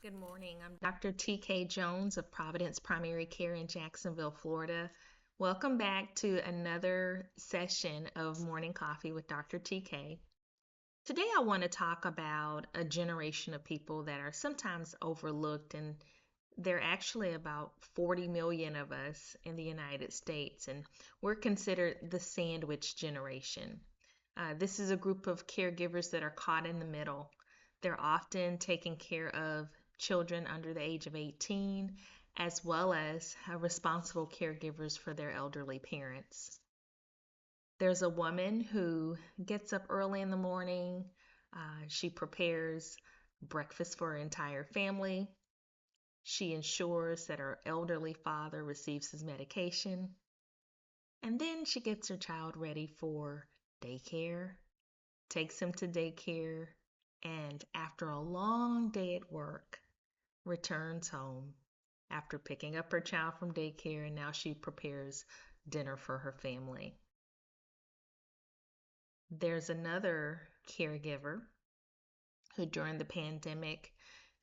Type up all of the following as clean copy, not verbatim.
Good morning. I'm Dr. TK Jones of Providence Primary Care in Jacksonville, Florida. Welcome back to another session of Morning Coffee with Dr. TK. Today, I want to talk about a generation of people that are sometimes overlooked, and there are actually about 40 million of us in the United States, and we're considered the sandwich generation. This is a group of caregivers that are caught in the middle. They're often taking care of children under the age of 18, as well as responsible caregivers for their elderly parents. There's a woman who gets up early in the morning. She prepares breakfast for her entire family. She ensures that her elderly father receives his medication. And then she gets her child ready for daycare, takes him to daycare, and after a long day at work, returns home after picking up her child from daycare, and now she prepares dinner for her family. There's another caregiver who, during the pandemic,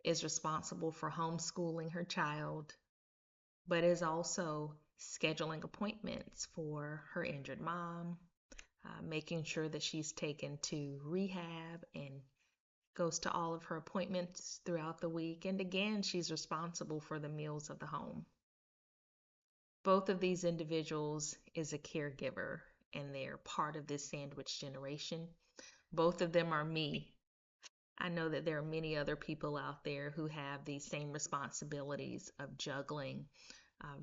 is responsible for homeschooling her child, but is also scheduling appointments for her injured mom, making sure that she's taken to rehab and goes to all of her appointments throughout the week. And again, she's responsible for the meals of the home. Both of these individuals is a caregiver, and they're part of this sandwich generation. Both of them are me. I know that there are many other people out there who have these same responsibilities of juggling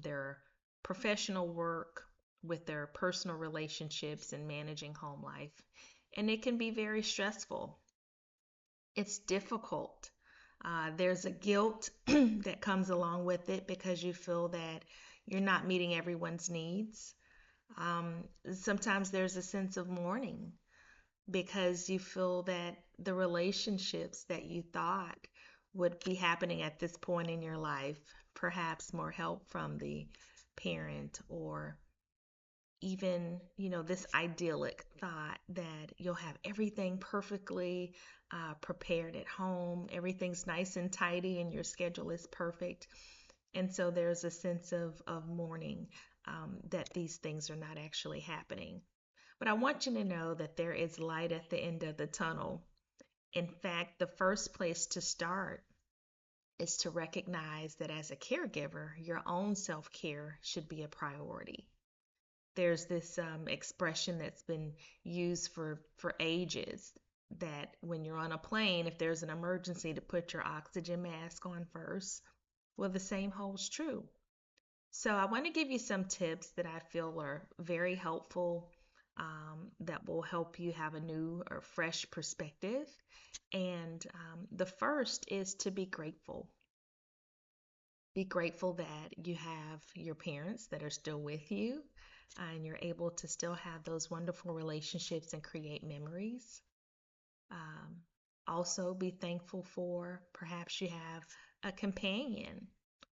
their professional work with their personal relationships and managing home life. And it can be very stressful. It's difficult. There's a guilt that comes along with it because you feel that you're not meeting everyone's needs. Sometimes there's a sense of mourning because you feel that the relationships that you thought would be happening at this point in your life, perhaps more help from the parent, or even, this idyllic thought that you'll have everything perfectly prepared at home, everything's nice and tidy, and your schedule is perfect. And so there's a sense of mourning that these things are not actually happening. But I want you to know that there is light at the end of the tunnel. In fact, the first place to start is to recognize that as a caregiver, your own self care should be a priority. There's this expression that's been used for ages that when you're on a plane, if there's an emergency, to put your oxygen mask on first. Well, the same holds true. So I want to give you some tips that I feel are very helpful, that will help you have a new or fresh perspective. And the first is to be grateful. Be grateful that you have your parents that are still with you, and you're able to still have those wonderful relationships and create memories. Um, Also, be thankful for perhaps you have a companion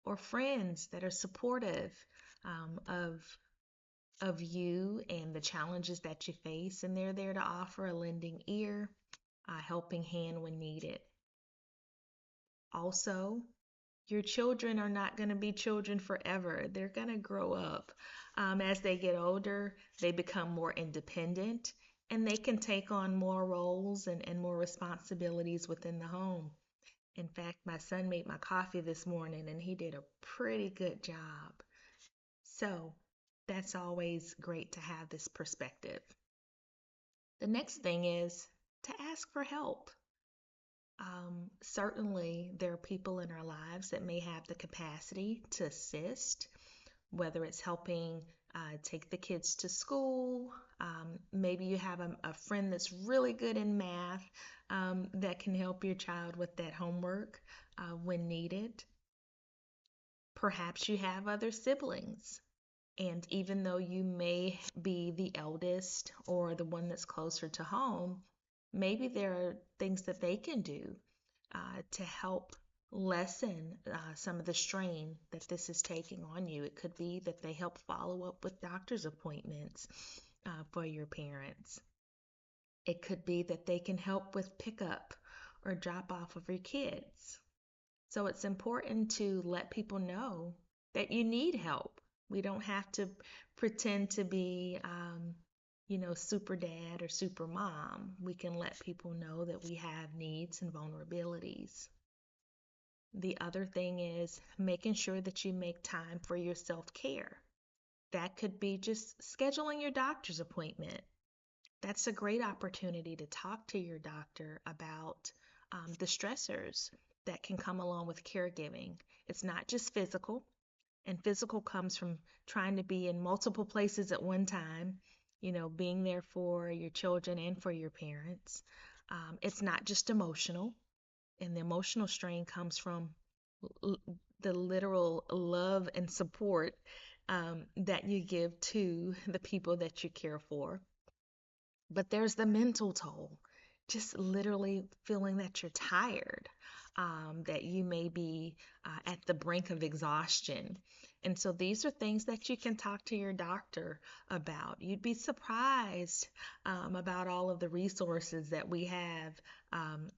or friends that are supportive um, of of you and the challenges that you face, and they're there to offer a lending ear, a helping hand when needed. Also, your children are not going to be children forever. They're going to grow up. As they get older, they become more independent, and they can take on more roles and more responsibilities within the home. In fact, my son made my coffee this morning and he did a pretty good job. So that's always great to have this perspective. The next thing is to ask for help. Certainly, there are people in our lives that may have the capacity to assist, whether it's helping take the kids to school. Maybe you have a friend that's really good in math that can help your child with that homework when needed. Perhaps you have other siblings. And even though you may be the eldest or the one that's closer to home, maybe there are things that they can do to help lessen some of the strain that this is taking on you. It could be that they help follow up with doctor's appointments for your parents. It could be that they can help with pickup or drop off of your kids. So it's important to let people know that you need help. We don't have to pretend to be, super dad or super mom. We can let people know that we have needs and vulnerabilities. The other thing is making sure that you make time for your self care. That could be just scheduling your doctor's appointment. That's a great opportunity to talk to your doctor about the stressors that can come along with caregiving. It's not just physical, and physical comes from trying to be in multiple places at one time, being there for your children and for your parents. It's not just emotional, and the emotional strain comes from l- the literal love and support that you give to the people that you care for. But there's the mental toll, just literally feeling that you're tired, that you may be at the brink of exhaustion. And so these are things that you can talk to your doctor about. You'd be surprised about all of the resources that we have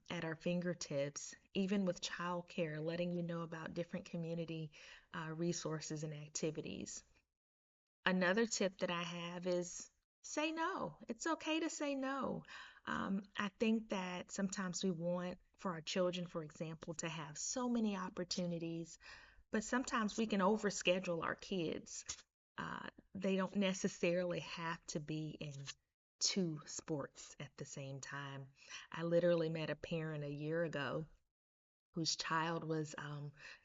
at our fingertips, even with childcare, letting you know about different community resources and activities. Another tip that I have is say no. It's okay to say no. I think that sometimes we want for our children, for example, to have so many opportunities, but sometimes we can overschedule our kids. They don't necessarily have to be in two sports at the same time. I literally met a parent a year ago whose child was,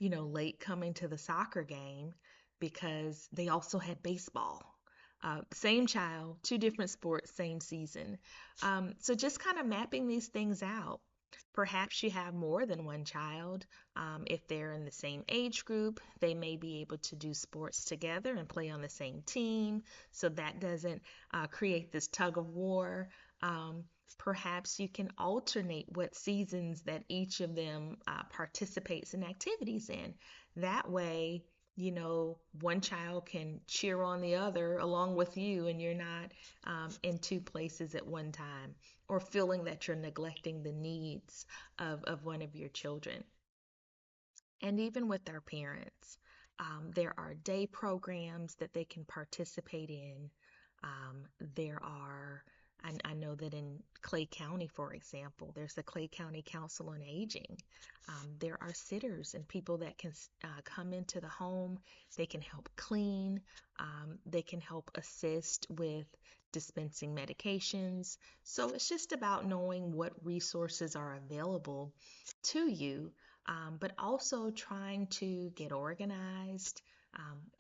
late coming to the soccer game because they also had baseball. Same child, two different sports, same season. So just kind of mapping these things out. Perhaps you have more than one child. If they're in the same age group, they may be able to do sports together and play on the same team, so that doesn't create this tug of war. Um, Perhaps you can alternate what seasons that each of them participates in activities in. That way, one child can cheer on the other along with you, and you're not in two places at one time or feeling that you're neglecting the needs of one of your children. And even with our parents, there are day programs that they can participate in. There are, I know that in Clay County, for example, there's the Clay County Council on Aging. There are sitters and people that can come into the home. They can help clean. They can help assist with dispensing medications. So it's just about knowing what resources are available to you, but also trying to get organized.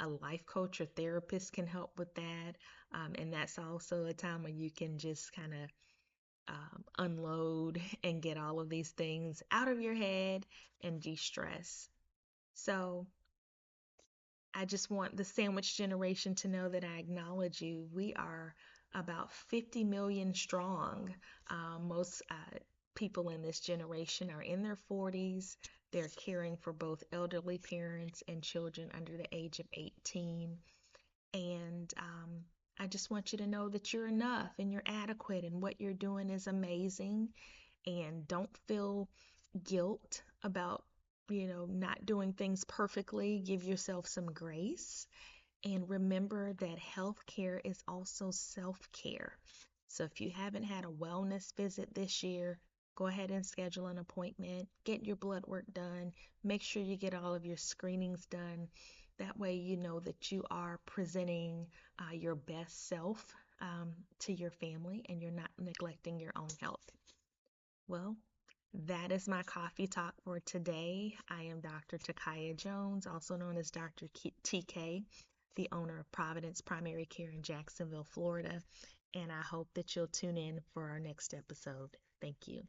A life coach or therapist can help with that. And that's also a time when you can just kind of unload and get all of these things out of your head and de stress. So I just want the sandwich generation to know that I acknowledge you. We are about 50 million strong. Most people in this generation are in their 40s. They're caring for both elderly parents and children under the age of 18. And I just want you to know that you're enough and you're adequate and what you're doing is amazing. And don't feel guilt about, not doing things perfectly. Give yourself some grace. And remember that healthcare is also self-care. So if you haven't had a wellness visit this year, go ahead and schedule an appointment, get your blood work done, make sure you get all of your screenings done. That way, you know that you are presenting your best self to your family and you're not neglecting your own health. Well, that is my coffee talk for today. I am Dr. Takaya Jones, also known as Dr. TK, the owner of Providence Primary Care in Jacksonville, Florida, and I hope that you'll tune in for our next episode. Thank you.